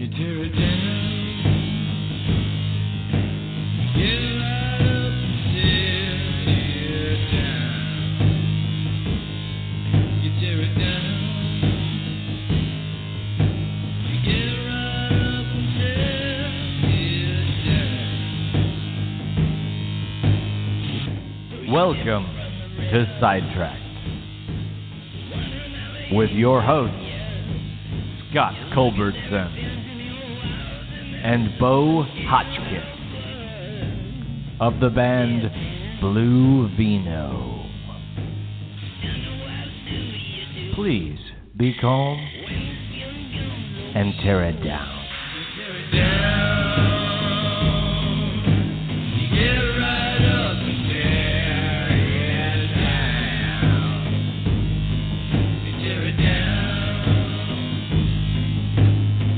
tear it down. You get right up and tear it down. You tear it down. You get right up and tear it down. Welcome to Sidetracked with your hosts, Scott Culbertson and Bo Hotchkiss of the band Blue Vino. Please be calm and tear it down. You get right up and tear it down. You tear it down.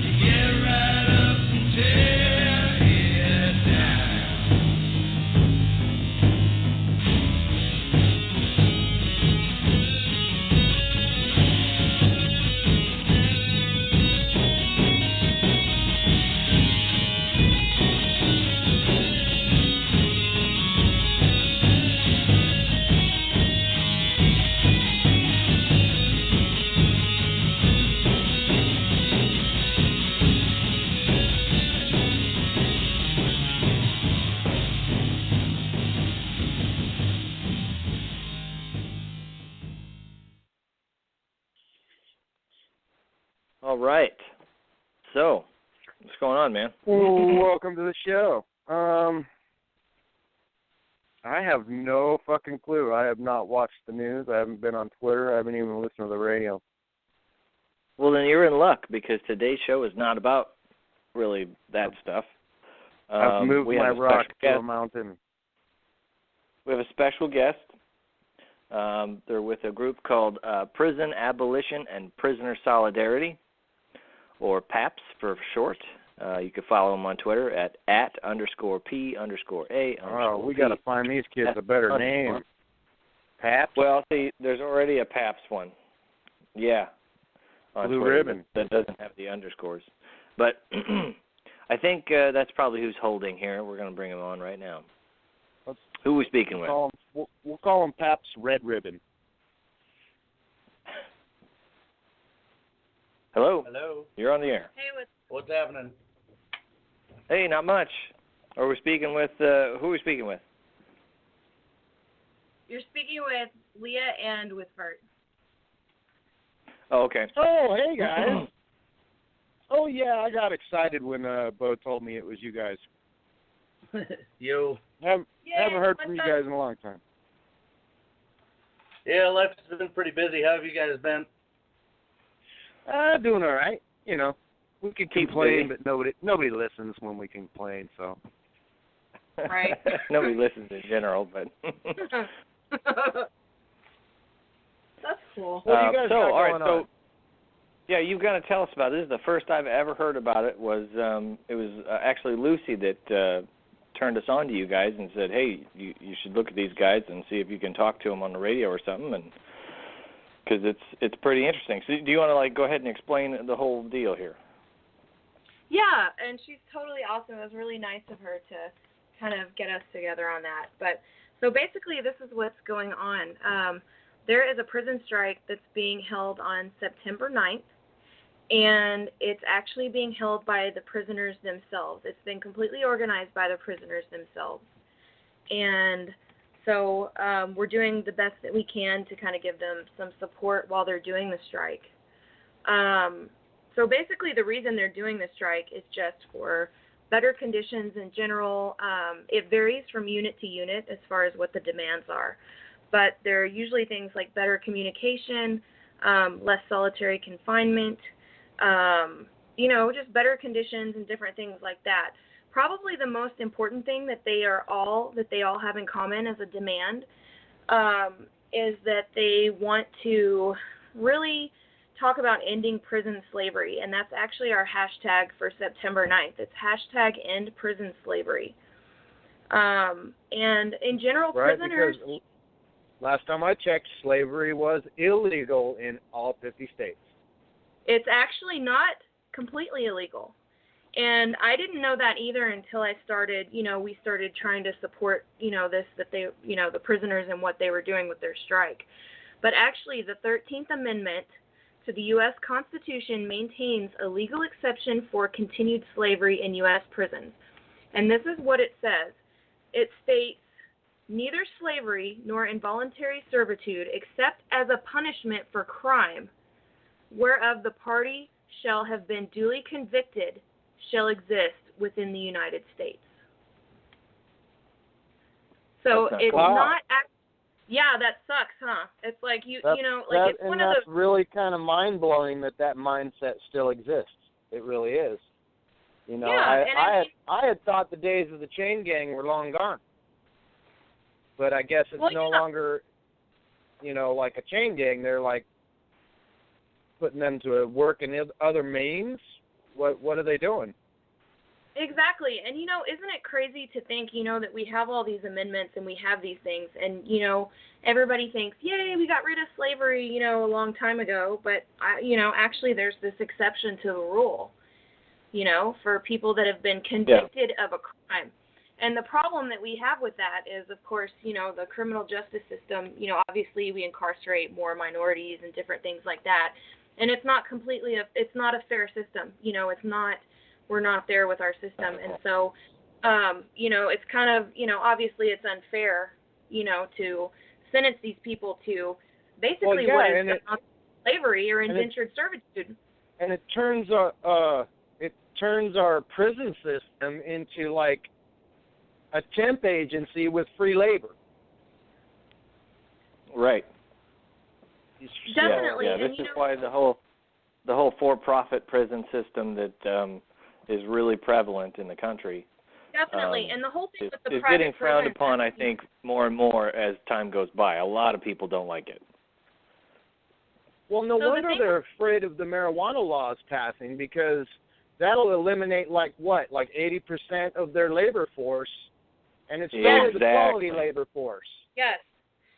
You get right up and tear it down. All right. So, what's going on, man? Welcome to the show. I have no fucking clue. I have not watched the news. I haven't been on Twitter. I haven't even listened to the radio. Well, then you're in luck because today's show is not about really that stuff. I've moved we my have a rock special to a guest. mountain. We have a special guest. They're with a group called Prison Abolition and Prisoner Solidarity, or PAPS for short. You can follow them on Twitter at @_P_A_. Oh, we got to find these kids a better name. Paps? Well, see, there's already a PAPS one. Yeah. On Blue Twitter ribbon. that doesn't have the underscores. But I think that's probably who's holding here. We're going to bring him on right now. Who are we speaking with? We'll call him Paps Red Ribbon. Hello. Hello. You're on the air. Hey, What's happening? Hey, not much. Are we speaking with, who are we speaking with? you're speaking with Leah and with Bert. Oh, okay. Oh, hey, guys. Oh, yeah, I got excited when Bo told me it was you guys. Yo. Haven't heard from you guys in a long time. Yeah, life's been pretty busy. How have you guys been? Doing all right. You know, we can Keep complain, busy. but nobody listens when we complain, so. Right. Nobody listens in general, but. That's cool. What do you guys got all right, going on? so yeah, you've got to tell us about it. This is the first I've ever heard about it. It was actually Lucy that turned us on to you guys and said, "Hey, you should look at these guys and see if you can talk to them on the radio or something," and because it's pretty interesting. So, do you want to go ahead and explain the whole deal here? Yeah, and she's totally awesome. It was really nice of her to kind of get us together on that. But so basically, this is what's going on. There is a prison strike that's being held on September 9th, and it's actually being held by the prisoners themselves. It's been completely organized by the prisoners themselves. And so we're doing the best that we can to kind of give them some support while they're doing the strike. So basically the reason they're doing the strike is just for better conditions in general. It varies from unit to unit as far as what the demands are. But there are usually things like better communication, less solitary confinement, just better conditions and different things like that. Probably the most important thing that they all have in common as a demand is that they want to really talk about ending prison slavery, and that's actually our hashtag for September 9th. It's #EndPrisonSlavery. And in general, Right, prisoners... because last time I checked, slavery was illegal in all 50 states. It's actually not completely illegal. And I didn't know that either until I started, we started trying to support, the prisoners and what they were doing with their strike. But actually, the 13th Amendment to the U.S. Constitution maintains a legal exception for continued slavery in U.S. prisons. And this is what it says. It states, neither slavery nor involuntary servitude, except as a punishment for crime, whereof the party shall have been duly convicted, shall exist within the United States. So it's not... Yeah, that sucks, huh? It's like it's one of those. That's really kind of mind blowing that mindset still exists. It really is. Yeah, I had thought the days of the chain gang were long gone, but I guess it's no longer, like a chain gang. They're like putting them to work in other means. What are they doing? Exactly. And, isn't it crazy to think, that we have all these amendments and we have these things and, everybody thinks, yay, we got rid of slavery, a long time ago. But, actually there's this exception to the rule, for people that have been convicted of a crime. And the problem that we have with that is, of course, the criminal justice system, obviously we incarcerate more minorities and different things like that. And it's not it's not a fair system. We're not there with our system. And so, it's kind of, obviously it's unfair, to sentence these people to basically what is slavery or indentured servitude. And it turns our prison system into like a temp agency with free labor. Right. Definitely. Yeah, this is why the whole for-profit prison system that is really prevalent in the country. Definitely, and the whole thing with the is private getting frowned prison, upon, I think, more and more as time goes by. A lot of people don't like it. Well, no wonder they're afraid of the marijuana laws passing, because that'll eliminate like 80% of their labor force, and it's still the quality labor force.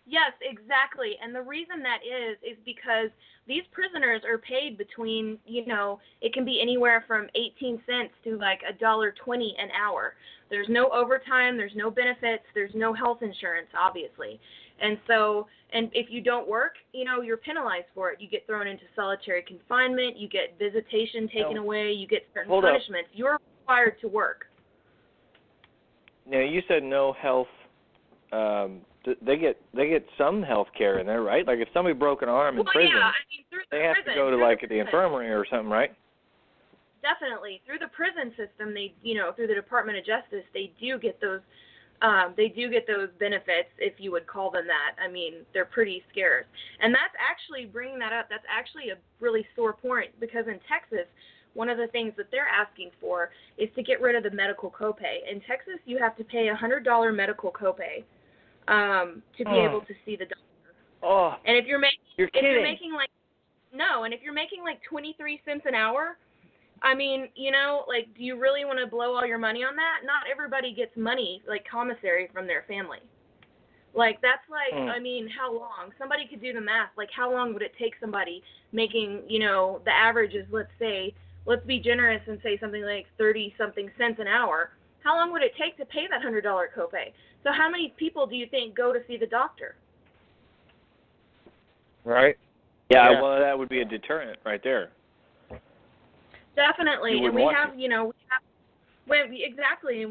Yes, exactly. And the reason that is because these prisoners are paid between, it can be anywhere from 18 cents to like $1.20 an hour. There's no overtime, there's no benefits, there's no health insurance, obviously. And so, and if you don't work, you're penalized for it. You get thrown into solitary confinement, you get visitation taken away, you get certain punishments. You're required to work. Now, you said no health. They get some health care in there, right? Like if somebody broke an arm in prison, they have to go to like the infirmary or something, right? Definitely. Through the prison system, they, through the Department of Justice, they do get those benefits, if you would call them that. I mean, they're pretty scarce. And that's actually, bringing that up, that's actually a really sore point, because in Texas, one of the things that they're asking for is to get rid of the medical copay. In Texas, you have to pay $100 medical copay to be able to see the doctor. Oh, and if you're making like 23 cents an hour, I mean, do you really want to blow all your money on that? Not everybody gets money, like commissary, from their family. Like, that's like, I mean, how long? Somebody could do the math. Like, how long would it take somebody making, the average is, let's be generous and say something like 30-something cents an hour. How long would it take to pay that $100 copay? So how many people do you think go to see the doctor? Right. Yeah, well, that would be a deterrent right there. Definitely. And we have, exactly, I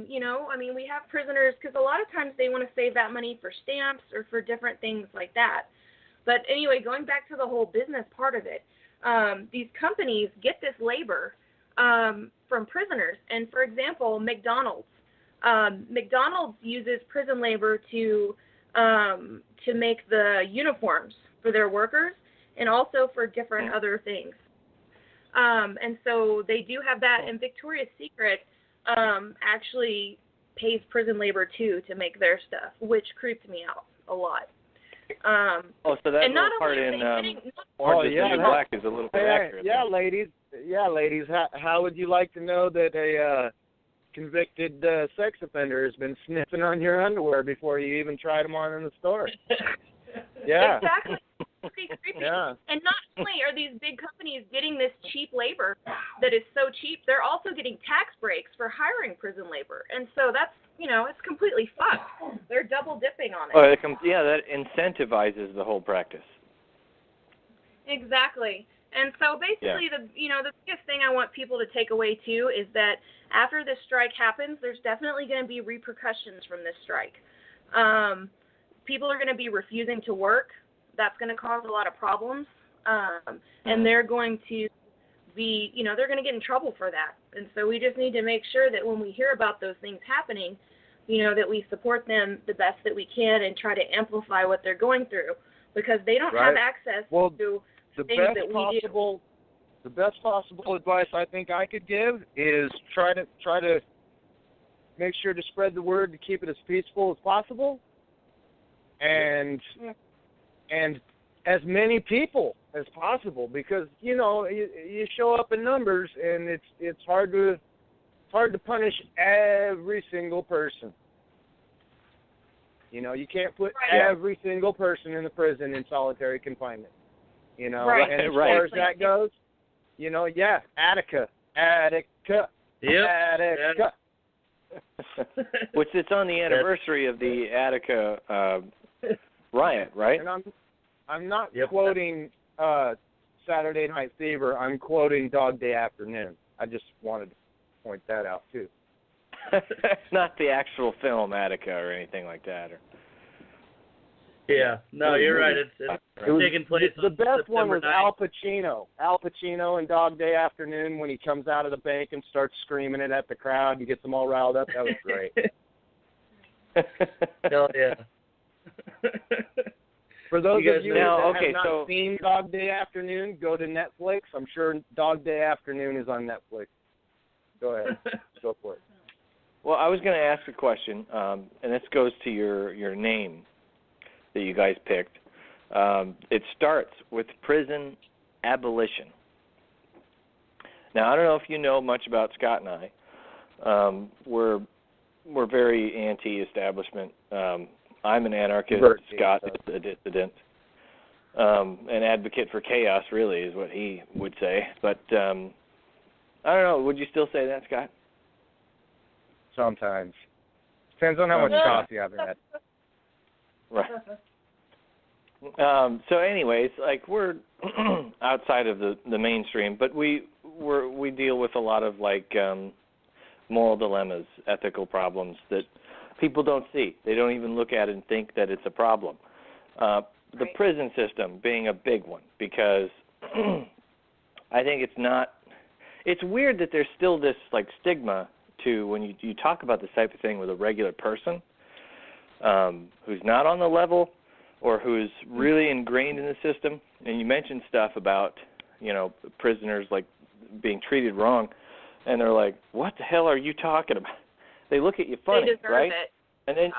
mean, we have prisoners, because a lot of times they want to save that money for stamps or for different things like that. But anyway, going back to the whole business part of it, these companies get this labor from prisoners. And for example, McDonald's uses prison labor to make the uniforms for their workers, and also for different other things. And so they do have that, and Victoria's Secret actually pays prison labor too to make their stuff, which creeped me out a lot. So that little part in Orange is the New Black is a little bit accurate. Yeah, ladies. How would you like to know that a convicted sex offender has been sniffing on your underwear before you even tried them on in the store? Yeah. Exactly. pretty creepy. Yeah. And not only are these big companies getting this cheap labor that is so cheap, they're also getting tax breaks for hiring prison labor. And so that's, it's completely fucked. They're double dipping on it. Oh, that incentivizes the whole practice. Exactly. And so basically the biggest thing I want people to take away too is that after this strike happens, there's definitely going to be repercussions from this strike. People are going to be refusing to work. That's going to cause a lot of problems. And they're going to be, they're going to get in trouble for that. And so we just need to make sure that when we hear about those things happening, that we support them the best that we can and try to amplify what they're going through, because they don't have access to things that we do. The best possible advice I think I could give is try to make sure to spread the word to keep it as peaceful as possible, and as many people as possible, because you show up in numbers and it's hard to punish every single person. You can't put every single person in the prison in solitary confinement. And as far as that goes, Attica. Yep. Attica. Which it's on the anniversary of the Attica riot, right? And I'm not quoting Saturday Night Fever. I'm quoting Dog Day Afternoon. I just wanted to point that out too. Not the actual film Attica or anything like that. Yeah, no, you're right. It's taking place. The best one was 9th. Al Pacino. Al Pacino in Dog Day Afternoon, when he comes out of the bank and starts screaming it at the crowd and gets them all riled up. That was great. Hell yeah. For those of you that have not so seen Dog Day Afternoon, go to Netflix. I'm sure Dog Day Afternoon is on Netflix. Go ahead. Go for it. Well, I was going to ask a question, and this goes to your name that you guys picked. It starts with prison abolition. Now, I don't know if you know much about Scott and I. We're very anti-establishment. I'm an anarchist. Scott is a dissident. An advocate for chaos, really, is what he would say. But I don't know. Would you still say that, Scott? Sometimes. Depends on how much coffee I've had. Right. So anyways, we're outside of the mainstream, but we deal with a lot of moral dilemmas, ethical problems that people don't see. They don't even look at it and think that it's a problem. The prison system being a big one, because I think it's weird that there's still this stigma to when you talk about this type of thing with a regular person who's not on the level or who's really ingrained in the system. And you mentioned stuff about, prisoners being treated wrong, and they're like, what the hell are you talking about? They look at you funny, they deserve right? It. And then,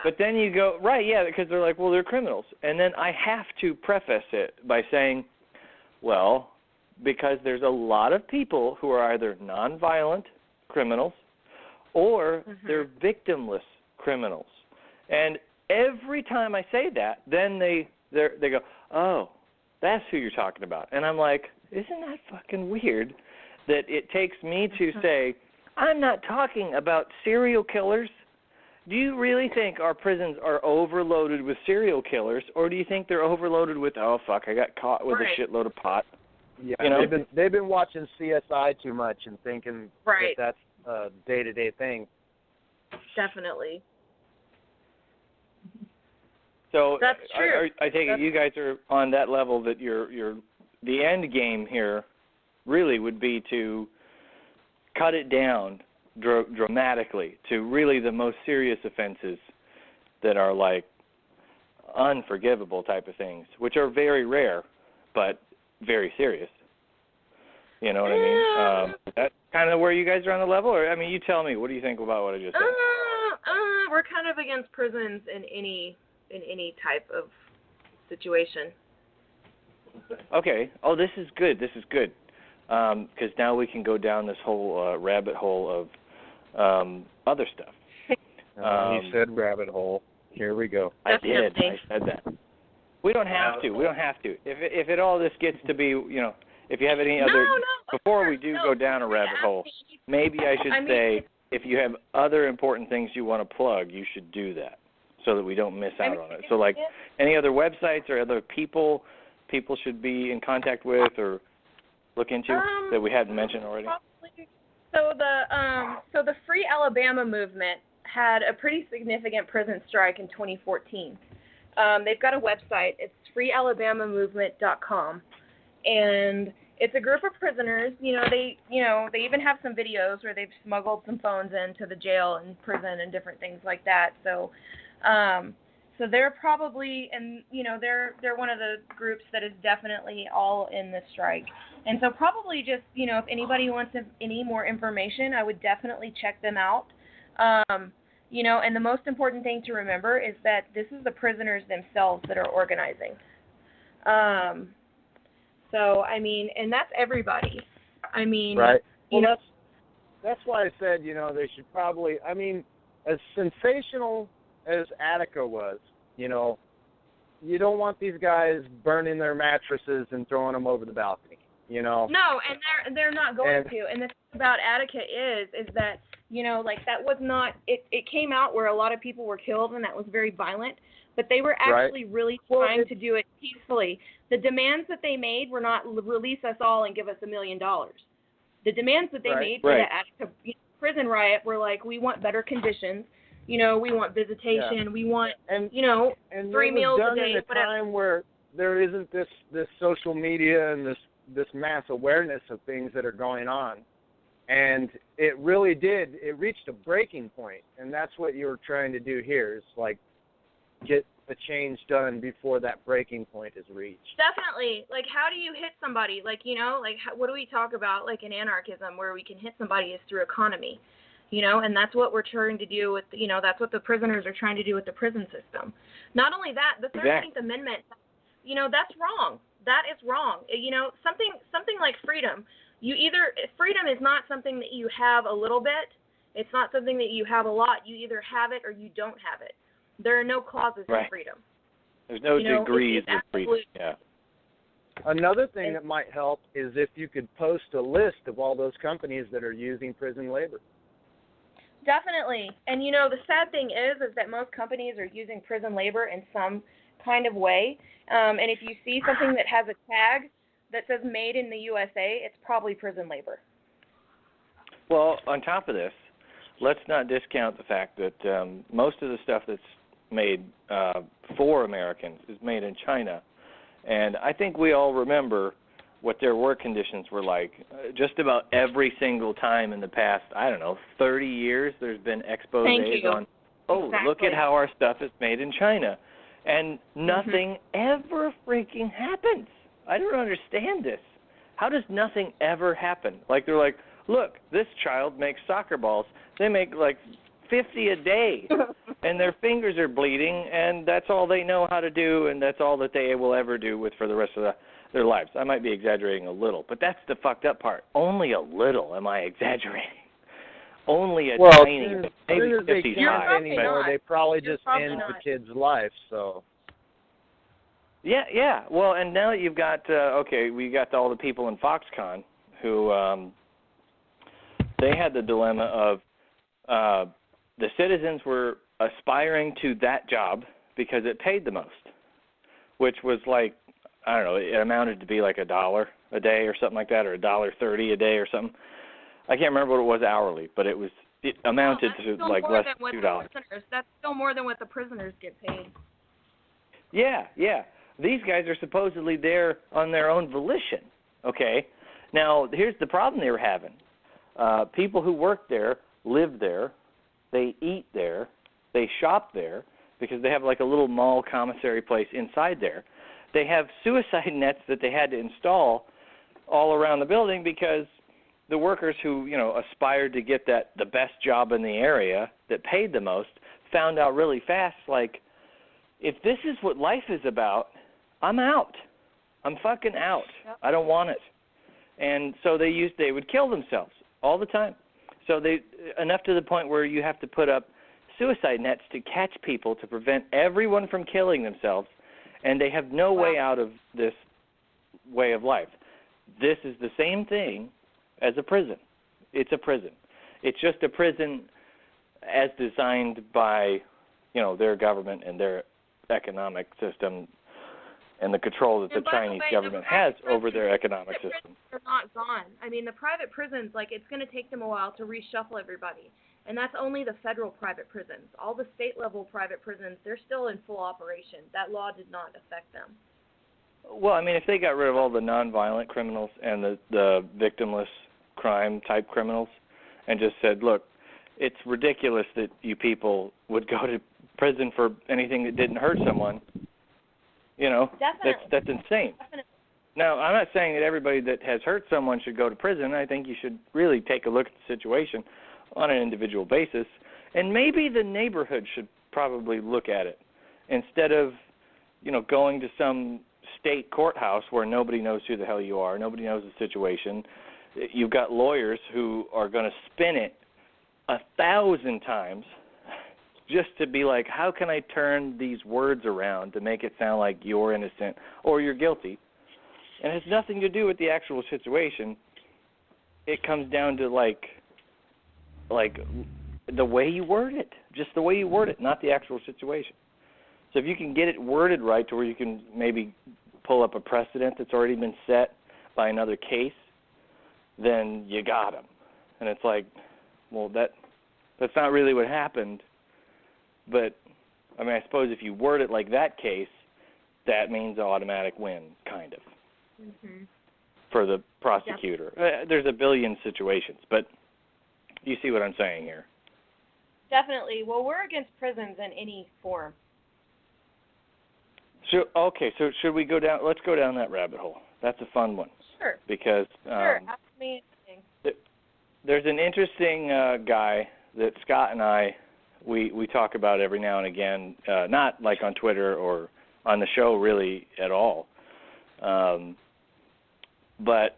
but then you go, because they're like, well, they're criminals. And then I have to preface it by saying, well, because there's a lot of people who are either nonviolent criminals or they're victimless criminals. And every time I say that, then they go, oh, that's who you're talking about. And I'm like, isn't that fucking weird that it takes me to say, I'm not talking about serial killers. Do you really think our prisons are overloaded with serial killers, or do you think they're overloaded with, oh, fuck, I got caught with a shitload of pot? Yeah, they've been watching CSI too much and thinking that that's a day-to-day thing. Definitely. So that's true. I take it you guys are on that level that the end game here really would be to cut it down dramatically to really the most serious offenses that are unforgivable type of things, which are very rare but very serious. You know what I mean? That's kind of where you guys are on the level, or you tell me. What do you think about what I just said? We're kind of against prisons in any type of situation. Okay. Oh, this is good. Because now we can go down this whole rabbit hole of other stuff. He said rabbit hole. Here we go. I did. I said that. We don't have to. We don't have to. If it all this gets to be, if you have any other, before we do go down a rabbit hole, maybe I should say, if you have other important things you want to plug, you should do that so that we don't miss out on it. So, like, any other websites or other people should be in contact with or look into that we hadn't mentioned already? Probably. So the Free Alabama movement had a pretty significant prison strike in 2014. They've got a website. It's freealabamamovement.com, and it's a group of prisoners. They even have some videos where they've smuggled some phones into the jail and prison and different things like that. So they're probably, and they're one of the groups that is definitely all in this strike. And so probably just, if anybody wants any more information, I would definitely check them out. And the most important thing to remember is that this is the prisoners themselves that are organizing. And that's everybody. Right. Well, that's why I said, they should probably, as sensational as Attica was, you don't want these guys burning their mattresses and throwing them over the balcony, No, and they're not going to. And the thing about Attica is that, that was not, it came out where a lot of people were killed and that was very violent, but they were actually really trying to do it peacefully. The demands that they made were not release us all and give us $1 million. The demands that they made for the Attica prison riot were like, we want better conditions. We want visitation. We want, and 3 meals a day. In a time where there isn't this social media and this mass awareness of things that are going on. And it really did. It reached a breaking point, and that's what you were trying to do here is, like, get the change done before that breaking point is reached. Definitely. Like, how do you hit somebody? Like, what do we talk about, like, in anarchism, where we can hit somebody is through economy. And that's what we're trying to do with, that's what the prisoners are trying to do with the prison system. Not only that, the 13th Amendment, that's wrong. That is wrong. Something like freedom. Freedom is not something that you have a little bit. It's not something that you have a lot. You either have it or you don't have it. There are no clauses in freedom. There's no degrees of freedom. Yeah. Another thing that might help is if you could post a list of all those companies that are using prison labor. Definitely. And, the sad thing is that most companies are using prison labor in some kind of way. And if you see something that has a tag that says made in the USA, it's probably prison labor. Well, on top of this, let's not discount the fact that most of the stuff that's made for Americans is made in China. And I think we all remember what their work conditions were like. Just about every single time in the past, 30 years, there's been exposés on, look at how our stuff is made in China. And nothing ever freaking happens. I don't understand this. How does nothing ever happen? Like, they're like, look, this child makes soccer balls. They make like 50 a day, and their fingers are bleeding, and that's all they know how to do, and that's all that they will ever do for the rest of their lives. I might be exaggerating a little, but that's the fucked up part. Only a little am I exaggerating. Only a tiny, maybe 55. Anymore, they probably just end the kid's life, so. Yeah. Well, and now that you've got, we got all the people in Foxconn who they had the dilemma of the citizens were aspiring to that job because it paid the most, which was like, it amounted to be like $1 a day or something like that, or $1.30 a day or something. I can't remember what it was hourly, but it amounted to like less than $2. That's still more than what the prisoners get paid. Yeah. These guys are supposedly there on their own volition. Okay. Now, here's the problem they were having. People who work there live there. They eat there. They shop there because they have like a little mall commissary place inside there. They have suicide nets that they had to install all around the building because the workers who, aspired to get the best job in the area that paid the most found out really fast, like, if this is what life is about, I'm out. I'm fucking out. Yep. I don't want it. And so they would kill themselves all the time. So enough to the point where you have to put up suicide nets to catch people to prevent everyone from killing themselves. and they have no way out of this way of life. This is the same thing as a prison. It's a prison. It's just a prison as designed by, their government and their economic system and the control that the Chinese government has over their economic system. They're not gone. I mean, the private prisons, it's going to take them a while to reshuffle everybody. And that's only the federal private prisons. All the state-level private prisons, they're still in full operation. That law did not affect them. Well, I mean, if they got rid of all the nonviolent criminals and the victimless crime-type criminals and just said, look, it's ridiculous that you people would go to prison for anything that didn't hurt someone, that's insane. Definitely. Now, I'm not saying that everybody that has hurt someone should go to prison. I think you should really take a look at the situation on an individual basis, and maybe the neighborhood should probably look at it instead of, going to some state courthouse where nobody knows who the hell you are, nobody knows the situation. You've got lawyers who are going to spin it 1,000 times just to be like, how can I turn these words around to make it sound like you're innocent or you're guilty? And it has nothing to do with the actual situation. It comes down to like the way you word it, just the way you word it, not the actual situation. So if you can get it worded right to where you can maybe pull up a precedent that's already been set by another case, then you got them. And it's like, well, that's not really what happened. But, I mean, I suppose if you word it like that case, that means an automatic win, kind of, for the prosecutor. Yep. There's a billion situations, but you see what I'm saying here. Definitely. Well, we're against prisons in any form. So should we go down? Let's go down that rabbit hole. That's a fun one. Sure. Because ask me anything. There's an interesting guy that Scott and I we talk about every now and again, not like on Twitter or on the show really at all. But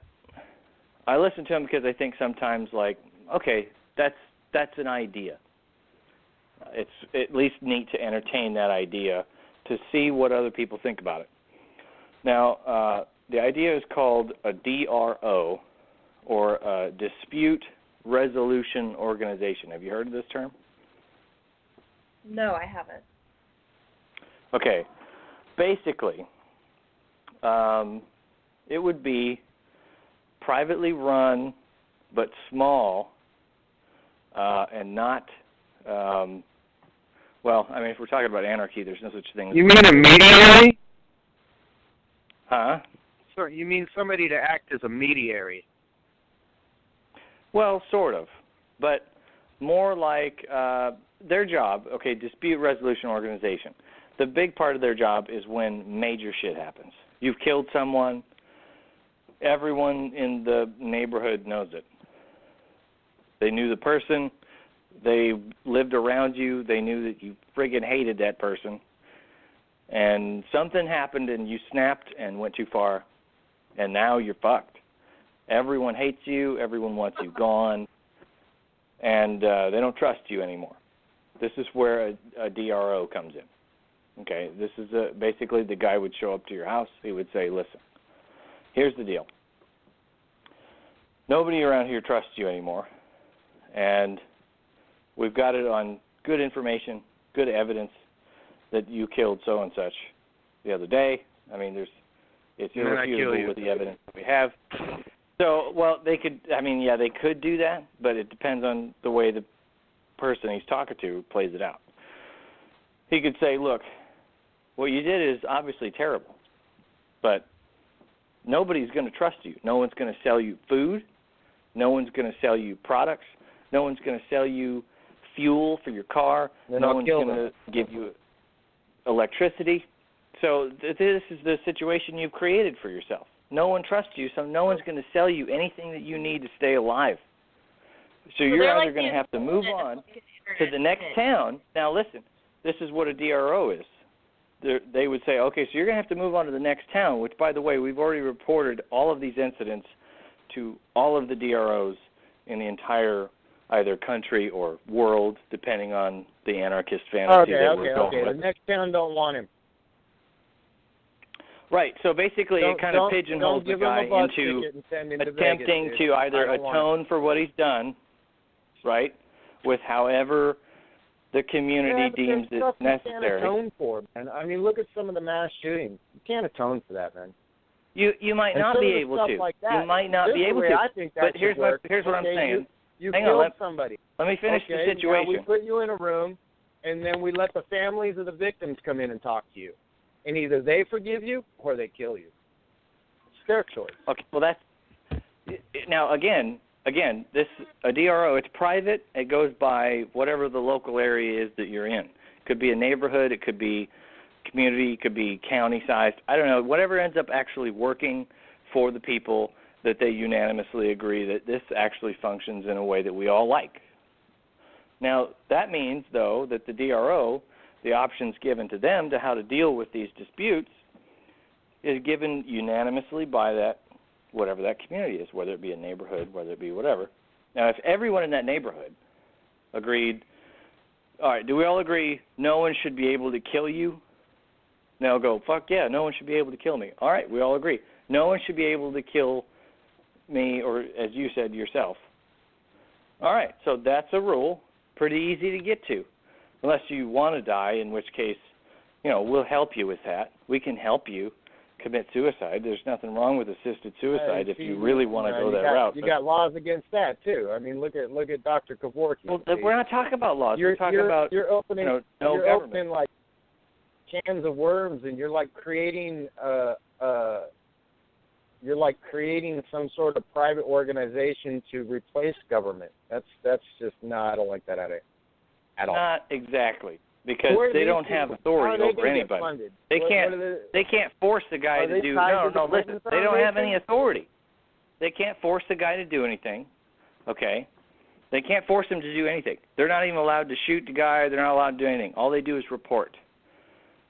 I listen to him because I think sometimes okay, that's an idea. It's at least neat to entertain that idea to see what other people think about it. Now, the idea is called a DRO, or a Dispute Resolution Organization. Have you heard of this term? No, I haven't. Okay. Basically, it would be privately run but small and not, if we're talking about anarchy, there's no such thing as... You mean a mediary? Huh? Sorry, you mean somebody to act as a mediary? Well, sort of, but more like their job, dispute resolution organization. The big part of their job is when major shit happens. You've killed someone, everyone in the neighborhood knows it. They knew the person, they lived around you, they knew that you friggin' hated that person, and something happened and you snapped and went too far, and now you're fucked. Everyone hates you, everyone wants you gone, and they don't trust you anymore. This is where a DRO comes in. Okay, this is basically the guy would show up to your house. He would say, listen, here's the deal. Nobody around here trusts you anymore, and we've got it on good information, good evidence that you killed so-and-such the other day. I mean, it's irrefutable with the evidence that we have. So, well, they could do that, but it depends on the way the person he's talking to plays it out. He could say, look, what you did is obviously terrible, but nobody's going to trust you. No one's going to sell you food. No one's going to sell you products. No one's going to sell you fuel for your car. No one's going to give you electricity. So this is the situation you've created for yourself. No one trusts you, so no one's going to sell you anything that you need to stay alive. So you're either going to have to move on to the next town. Now listen, this is what a DRO is. They would say, okay, so you're going to have to move on to the next town, which, by the way, we've already reported all of these incidents to all of the DROs in the entire either country or world, depending on the anarchist fantasy that we're going with. The next town don't want him. Right. So basically, it kind of pigeonholes the guy into attempting to either atone for what he's done, right, with however the community deems it necessary. You can't atone for, man. I mean, look at some of the mass shootings. You can't atone for that, man. You might not be able to. Like that, you might not be able to. I think that but here's what I'm saying. You Hang killed on, somebody. Let me finish the situation. Now we put you in a room, and then we let the families of the victims come in and talk to you. And either they forgive you or they kill you. It's their choice. Okay, well, that's – now, again, this a DRO, it's private. It goes by whatever the local area is that you're in. It could be a neighborhood. It could be community. It could be county-sized. I don't know. Whatever ends up actually working for the people that they unanimously agree that this actually functions in a way that we all like. Now, that means, though, that the DRO – the options given to them to how to deal with these disputes is given unanimously by that, whatever that community is, whether it be a neighborhood, whether it be whatever. Now, if everyone in that neighborhood agreed, all right, do we all agree no one should be able to kill you? They'll go, fuck yeah, no one should be able to kill me. All right, we all agree. No one should be able to kill me or, as you said, yourself. All right, so that's a rule, pretty easy to get to. Unless you want to die, in which case, we'll help you with that. We can help you commit suicide. There's nothing wrong with assisted suicide if you really want to go that route. You got laws against that too. I mean, look at Dr. Kevorkian. Well, we're not talking about laws. We're talking about you're opening opening like cans of worms, and you're like creating some sort of private organization to replace government. That's just I don't like that at all. Not exactly, because they don't have authority over anybody. They can't force the guy to do. No, listen. They don't have any authority. They can't force the guy to do anything. Okay, they can't force him to do anything. They're not even allowed to shoot the guy. They're not allowed to do anything. All they do is report.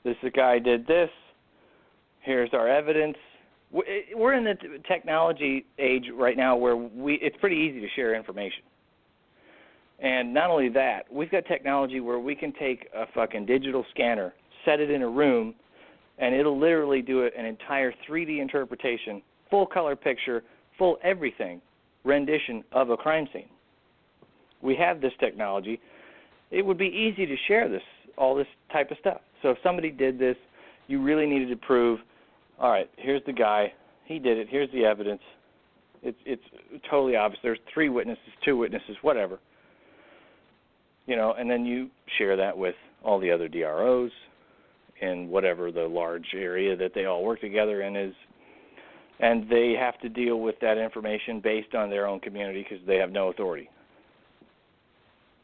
This guy did this. Here's our evidence. We're in the technology age right now where it's pretty easy to share information. And not only that, we've got technology where we can take a fucking digital scanner, set it in a room, and it'll literally do an entire 3D interpretation, full color picture, full everything, rendition of a crime scene. We have this technology. It would be easy to share all this type of stuff. So if somebody did this, you really needed to prove, all right, here's the guy. He did it. Here's the evidence. It's totally obvious. There's 3 witnesses, 2 witnesses, whatever. And then you share that with all the other DROs in whatever the large area that they all work together in is. And they have to deal with that information based on their own community because they have no authority.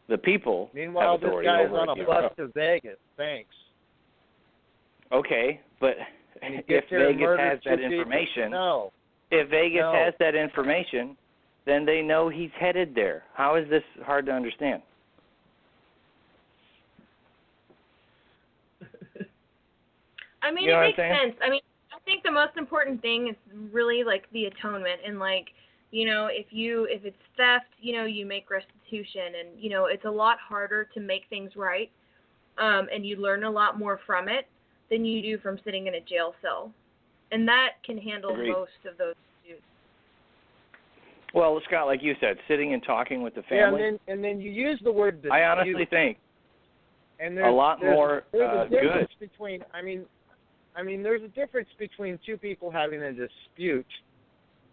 The people Meanwhile, have authority this guy over is on a bus to Vegas. Thanks. Okay, but if Vegas has that information, has that information, then they know he's headed there. How is this hard to understand? I mean, it makes sense. I mean, I think the most important thing is really like the atonement and like, if it's theft, you make restitution and, it's a lot harder to make things right. And you learn a lot more from it than you do from sitting in a jail cell. And that can handle most of those issues. Well, Scott, like you said, sitting and talking with the family. Yeah, and then you use the word dispute. I honestly think and a lot more good. There's a difference between 2 people having a dispute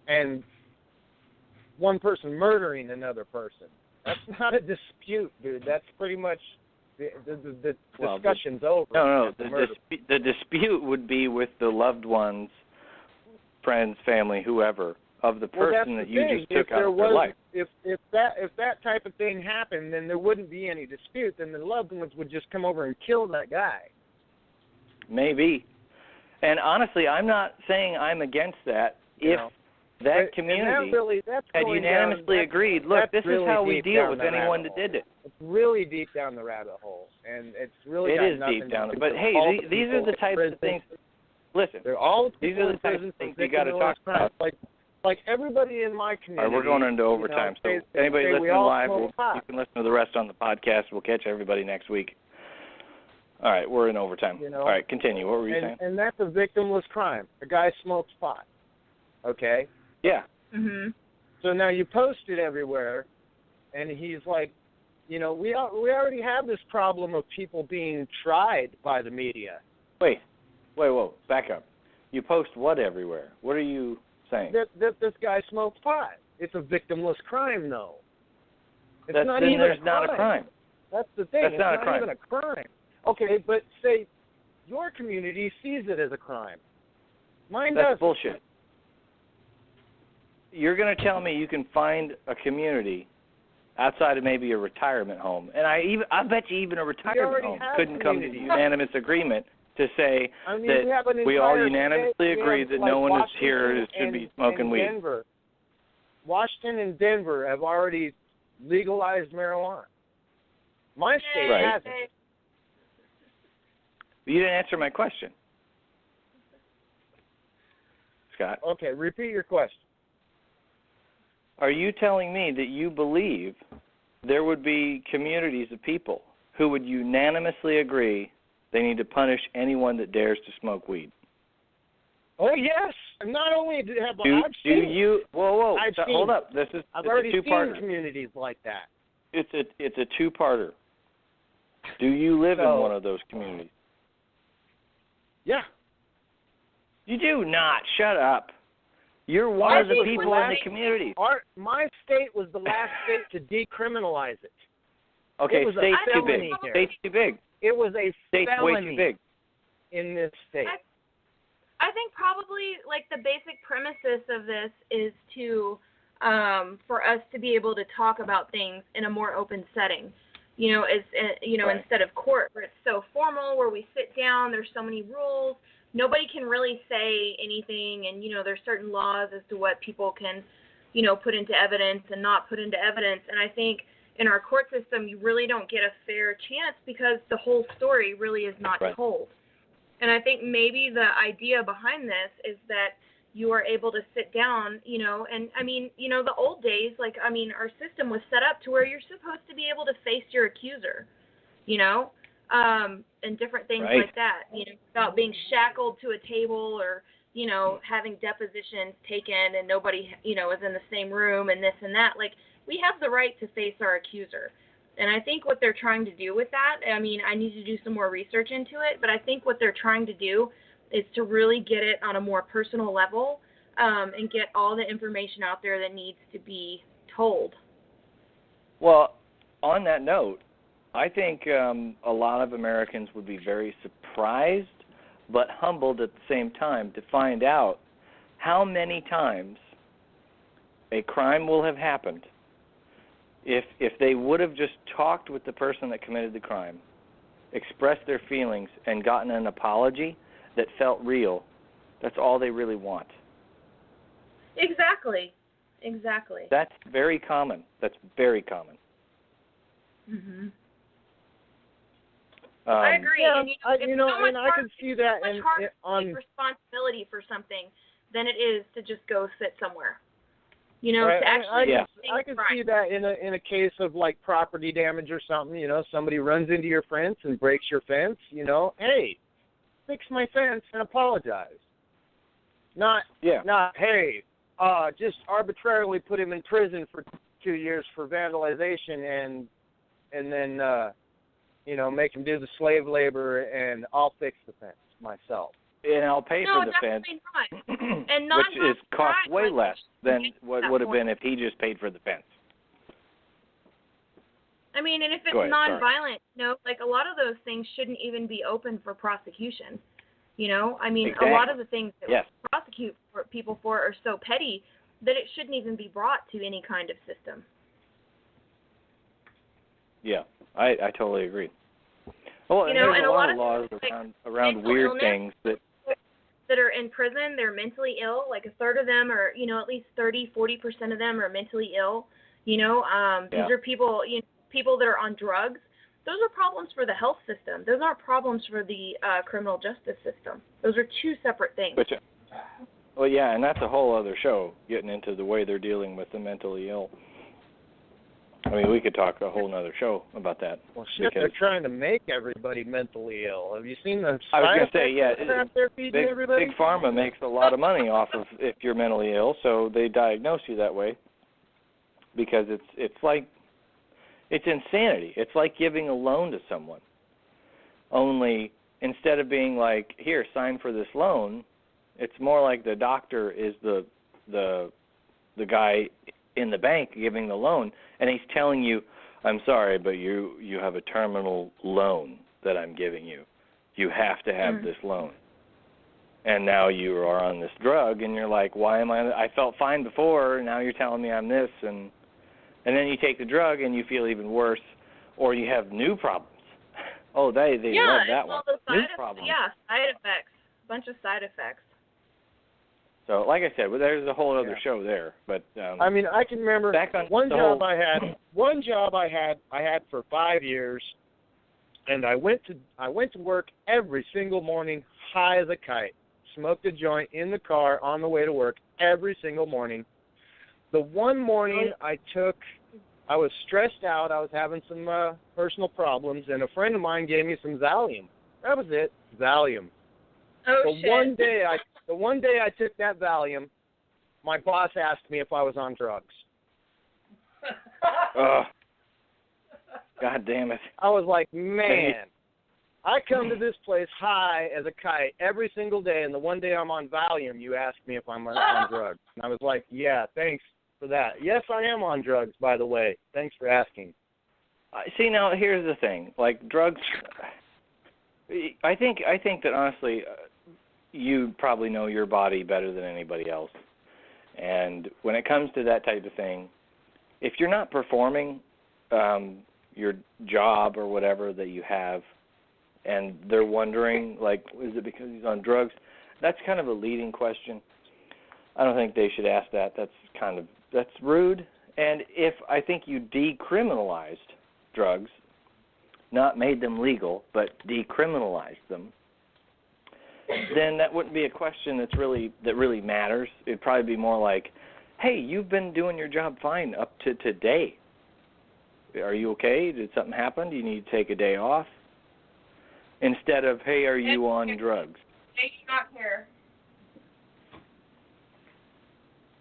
and one person murdering another person. That's not a dispute, dude. That's pretty much the discussion's over. No. The dispute would be with the loved ones, friends, family, whoever, of the person that you just took out of their life. If that type of thing happened, then there wouldn't be any dispute. Then the loved ones would just come over and kill that guy. Maybe. And honestly, I'm not saying I'm against that. If that community had unanimously agreed, look, this is how we deal with anyone that did it. It's really deep down the rabbit hole, and it's really deep down. But hey, these are the types of things. Listen, these are the types of things you got to talk about. Like everybody in my community. All right, we're going into overtime, so anybody listening live, you can listen to the rest on the podcast. We'll catch everybody next week. All right, we're in overtime. You know? All right, continue. What were you saying? And that's a victimless crime. A guy smokes pot. Okay? Yeah. Mhm. So now you post it everywhere, and he's like, you know, we already have this problem of people being tried by the media. Wait, whoa, back up. You post what everywhere? What are you saying? That this guy smokes pot. It's a victimless crime, though. It's Then there's not a crime. That's the thing. That's it's not a not crime. even a crime. Okay, but say your community sees it as a crime. Mine That's doesn't. bullshit. You're going to tell me you can find a community outside of maybe a retirement home, and I bet you even a retirement home couldn't come to unanimous agreement to say that we all unanimously agree that no one is here should be smoking weed. Denver. Washington and Denver have already legalized marijuana. My state hasn't. You didn't answer my question, Scott. Okay, repeat your question. Are you telling me that you believe there would be communities of people who would unanimously agree they need to punish anyone that dares to smoke weed? Oh, yes. Not only have I've seen hold up. I've already seen communities like that. It's a two-parter. Do you live in one of those communities? Yeah. You do not. Shut up. You're one of the people in the community. My state was the last state to decriminalize it. Okay, state's too big. Here. State's too big. It was a state's felony way too big in this state. I think probably like the basic premises of this is to for us to be able to talk about things in a more open setting. You know, Right. Instead of court where it's so formal, where we sit down, there's so many rules. Nobody can really say anything, and, you know, there's certain laws as to what people can, you know, put into evidence and not put into evidence. And I think in our court system, you really don't get a fair chance because the whole story really is not told. And I think maybe the idea behind this is that you are able to sit down, you know, and, I mean, you know, the old days, like, I mean, our system was set up to where you're supposed to be able to face your accuser, you know, and different things like that, you know, about being shackled to a table or, you know, having depositions taken and nobody, you know, is in the same room and this and that. Like, we have the right to face our accuser. And I think what they're trying to do with that, I mean, I need to do some more research into it, but I think what they're trying to do is to really get it on a more personal level and get all the information out there that needs to be told. Well, on that note, I think a lot of Americans would be very surprised but humbled at the same time to find out how many times a crime will have happened if they would have just talked with the person that committed the crime, expressed their feelings, and gotten an apology that felt real. That's all they really want. Exactly. That's very common. Mhm. I agree. Yeah, and I can see that on responsibility for something than it is to just go sit somewhere. You know, right. to actually I can see that in a case of like property damage or something. You know, somebody runs into your fence and breaks your fence. You know, hey, fix my fence and apologize. Not hey, just arbitrarily put him in prison for 2 years for vandalization and then you know, make him do the slave labor and I'll fix the fence myself. And I'll pay for the fence, and which is cost way less than what would have been if he just paid for the fence. I mean, and if it's nonviolent, you know, like a lot of those things shouldn't even be open for prosecution. You know, I mean, a lot of the things that we prosecute people for are so petty that it shouldn't even be brought to any kind of system. Yeah, I totally agree. Well, you know, there's and a lot of laws around weird things that are in prison. They're mentally ill. Like a third of them are, you know, at least 30-40% of them are mentally ill. You know, these are people, you know, people that are on drugs. Those are problems for the health system. Those aren't problems for the criminal justice system. Those are two separate things. Well, yeah, and that's a whole other show, getting into the way they're dealing with the mentally ill. I mean, we could talk a whole nother show about that. Well, shit, they're trying to make everybody mentally ill. Have you seen the I was going to say, yeah, they're feeding everybody? Big Pharma makes a lot of money off of if you're mentally ill, so they diagnose you that way because it's like, it's insanity. It's like giving a loan to someone. Only instead of being like, here, sign for this loan, it's more like the doctor is the guy in the bank giving the loan, and he's telling you, I'm sorry, but you have a terminal loan that I'm giving you. You have to have this loan. And now you are on this drug, and you're like, why am I felt fine before, now you're telling me I'm this, and then you take the drug and you feel even worse, or you have new problems. Oh, they love that one. New problems. Yeah, side effects. A bunch of side effects. So, like I said, there's a whole other show there. But I mean, I can remember one job I had for 5 years, and I went to work every single morning high as a kite. Smoked a joint in the car on the way to work every single morning. The one morning I was stressed out. I was having some personal problems, and a friend of mine gave me some Valium. That was it, Valium. Oh, shit. The one day I took that Valium, my boss asked me if I was on drugs. God damn it. I was like, man, I come to this place high as a kite every single day, and the one day I'm on Valium, you ask me if I'm on drugs. And I was like, yeah, thanks for that. Yes, I am on drugs, by the way. Thanks for asking. See, now, here's the thing. Like, drugs, I think that, honestly, you probably know your body better than anybody else. And when it comes to that type of thing, if you're not performing your job or whatever that you have, and they're wondering, like, is it because he's on drugs? That's kind of a leading question. I don't think they should ask that. That's rude. And if I think you decriminalized drugs, not made them legal, but decriminalized them, then that wouldn't be a question that really matters. It'd probably be more like, hey, you've been doing your job fine up to today. Are you okay? Did something happen? Do you need to take a day off? Instead of, hey, are you on drugs? Hey, not here.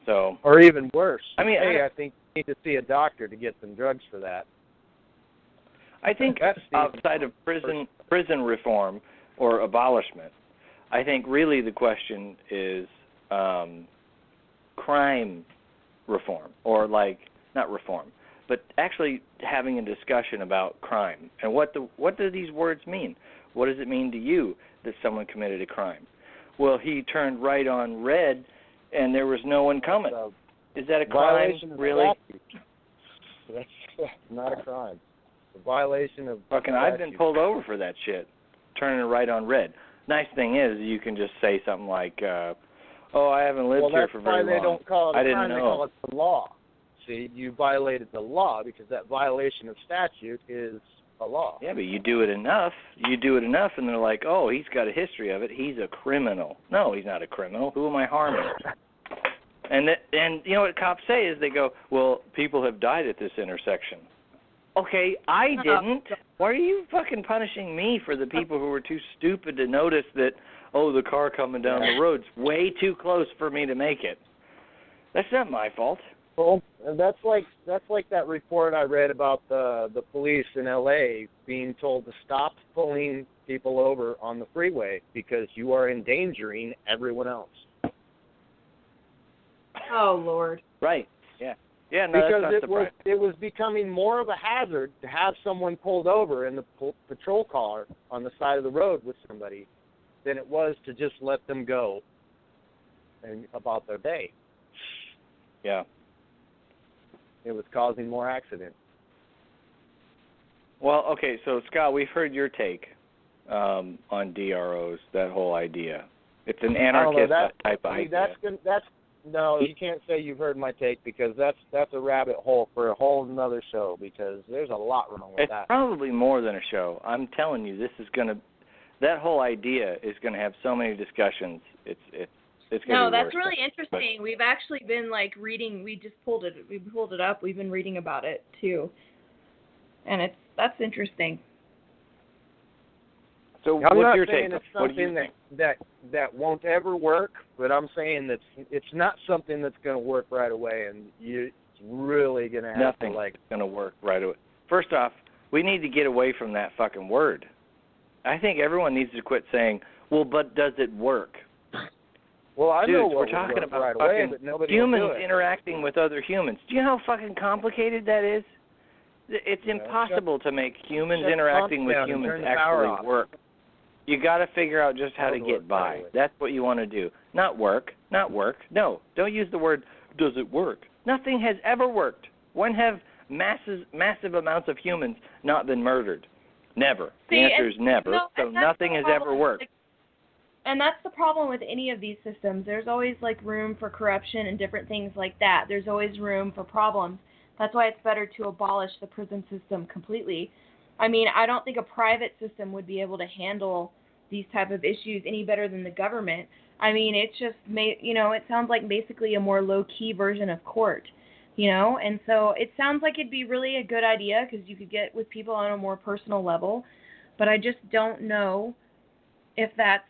So, or even worse. I mean, hey, I think you need to see a doctor to get some drugs for that. I think outside of prison reform or abolishment, I think really the question is crime reform, or like not reform, but actually having a discussion about crime and what do these words mean? What does it mean to you that someone committed a crime? Well, he turned right on red, and there was no one coming. Is that a crime? Really? That's not a crime. It's a violation of. Fucking, I've been pulled over for that shit, turning right on red. Nice thing is, you can just say something like, "Oh, I haven't lived here for very long. Well, that's why they don't call it a crime. They call it the law. See, you violated the law because that violation of statute is a law. Yeah, but you do it enough. And they're like, "Oh, he's got a history of it. He's a criminal." No, he's not a criminal. Who am I harming? And you know what cops say is they go, "Well, people have died at this intersection." Okay, I didn't. Why are you fucking punishing me for the people who were too stupid to notice that, oh, the car coming down the road's way too close for me to make it? That's not my fault. Well, that's like that report I read about the police in L.A. being told to stop pulling people over on the freeway because you are endangering everyone else. Oh, Lord. Right. Yeah. Yeah, no, because that's not it was becoming more of a hazard to have someone pulled over in the patrol car on the side of the road with somebody than it was to just let them go and about their day. Yeah. It was causing more accidents. Well, okay, so Scott, we've heard your take on DROs, that whole idea. It's an anarchist type of idea. No, you can't say you've heard my take because that's a rabbit hole for a whole another show because there's a lot wrong with that. It's probably more than a show. I'm telling you, that whole idea is going to have so many discussions. It's It's gonna No, be that's worse. really interesting. We've actually been like reading. We pulled it up. We've been reading about it too, and that's interesting. So I'm what's not your saying take? it's What do you something think? that won't ever work, but I'm saying that it's not something that's going to work right away, and you're really going to have Nothing to, like... is going to work right away. First off, we need to get away from that fucking word. I think everyone needs to quit saying, well, but does it work? Well, I Dude, know what we're talking about right fucking away, but nobody humans will do it. interacting with other humans. Do you know how fucking complicated that is? It's impossible to make humans interacting with humans actually work. You got to figure out just how to get by. That's what you want to do. Not work. No, don't use the word, does it work? Nothing has ever worked. When have massive amounts of humans not been murdered? Never. The answer is never. No, so nothing has ever worked. And that's the problem with any of these systems. There's always like room for corruption and different things like that. There's always room for problems. That's why it's better to abolish the prison system completely. I mean, I don't think a private system would be able to handle these type of issues any better than the government. I mean, it's just, it sounds like basically a more low-key version of court, and so it sounds like it'd be really a good idea because you could get with people on a more personal level, but I just don't know if that's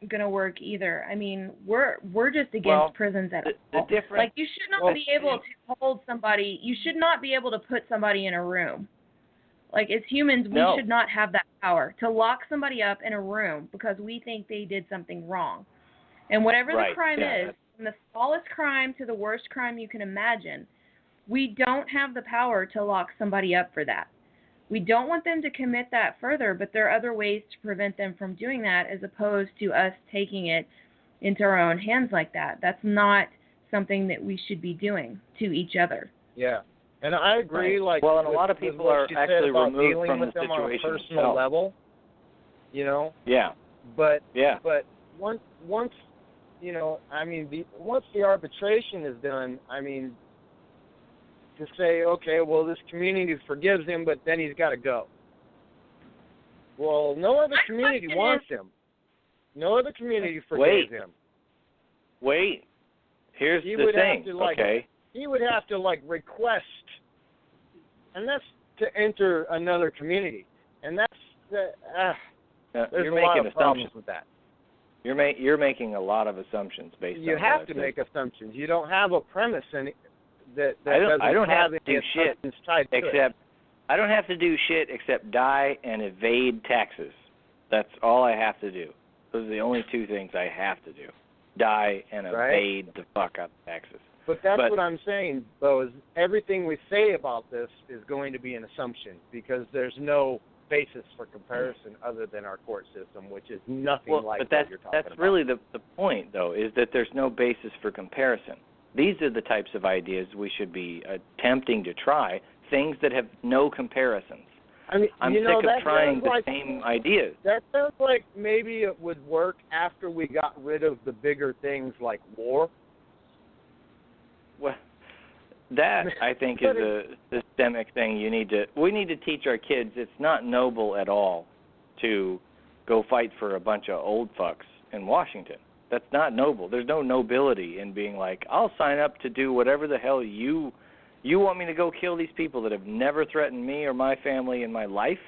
going to work either. I mean, we're just against prisons at all. Like, you should not be able to hold somebody, you should not be able to put somebody in a room. Like, as humans, we should not have that power to lock somebody up in a room because we think they did something wrong. And whatever the crime is, from the smallest crime to the worst crime you can imagine, we don't have the power to lock somebody up for that. We don't want them to commit that further, but there are other ways to prevent them from doing that as opposed to us taking it into our own hands like that. That's not something that we should be doing to each other. Yeah. And I agree, and a lot of people are actually removed from the situation on a personal level, Yeah. But once once the arbitration is done, I mean, to say, okay, well, this community forgives him, but then he's got to go. Well, no other community wants him. No other community forgives him. Wait. Here's the thing, okay? He would have to, request, and that's to enter another community. And that's, there's you're a lot making of problems assumptions with that. You're making a lot of assumptions based on You have to make assumptions. You don't have a premise that I don't have to do shit I don't have to do shit except die and evade taxes. That's all I have to do. Those are the only two things I have to do. Die and evade the fuck out of taxes. But that's what I'm saying, though, is everything we say about this is going to be an assumption because there's no basis for comparison other than our court system, which is nothing like what you're talking about. That's really the point, though, is that there's no basis for comparison. These are the types of ideas we should be attempting to try, things that have no comparisons. I mean, I'm sick of trying the same ideas. That sounds like maybe it would work after we got rid of the bigger things like war. Well, that, I think, is a systemic thing we need to teach our kids. It's not noble at all to go fight for a bunch of old fucks in Washington. That's not noble. There's no nobility in being like, I'll sign up to do whatever the hell you want me to go kill these people that have never threatened me or my family in my life?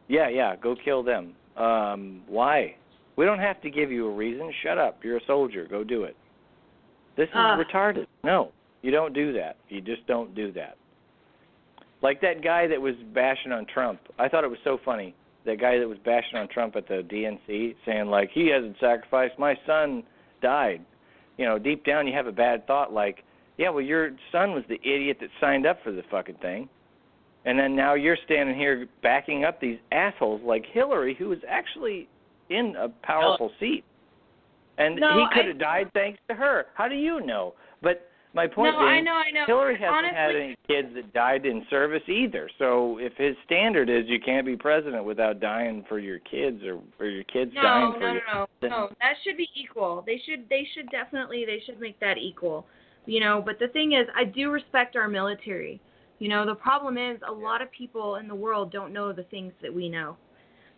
Yeah, go kill them. Why? We don't have to give you a reason. Shut up. You're a soldier. Go do it. This is retarded. No, you don't do that. You just don't do that. Like that guy that was bashing on Trump. I thought it was so funny. That guy that was bashing on Trump at the DNC, saying, like, he hasn't sacrificed. My son died. Deep down you have a bad thought like, yeah, well, your son was the idiot that signed up for the fucking thing. And then now you're standing here backing up these assholes like Hillary, who was actually in a powerful seat. And he could have died thanks to her. How do you know? But my point being, I know. Hillary hasn't had any kids that died in service either. So if his standard is you can't be president without dying for your kids or your kids dying for you. No, that should be equal. They should make that equal. But the thing is, I do respect our military. The problem is a lot of people in the world don't know the things that we know.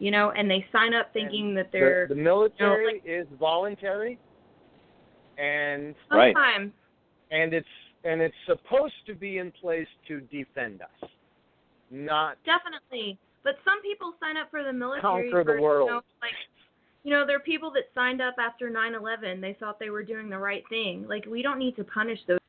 And they sign up thinking that they're... The military is voluntary? And Right. Sometimes. and it's supposed to be in place to defend us, not Definitely. But some people sign up for the military conquer the for, world. there are people that signed up after 9/11. They thought they were doing the right thing. Like, we don't need to punish those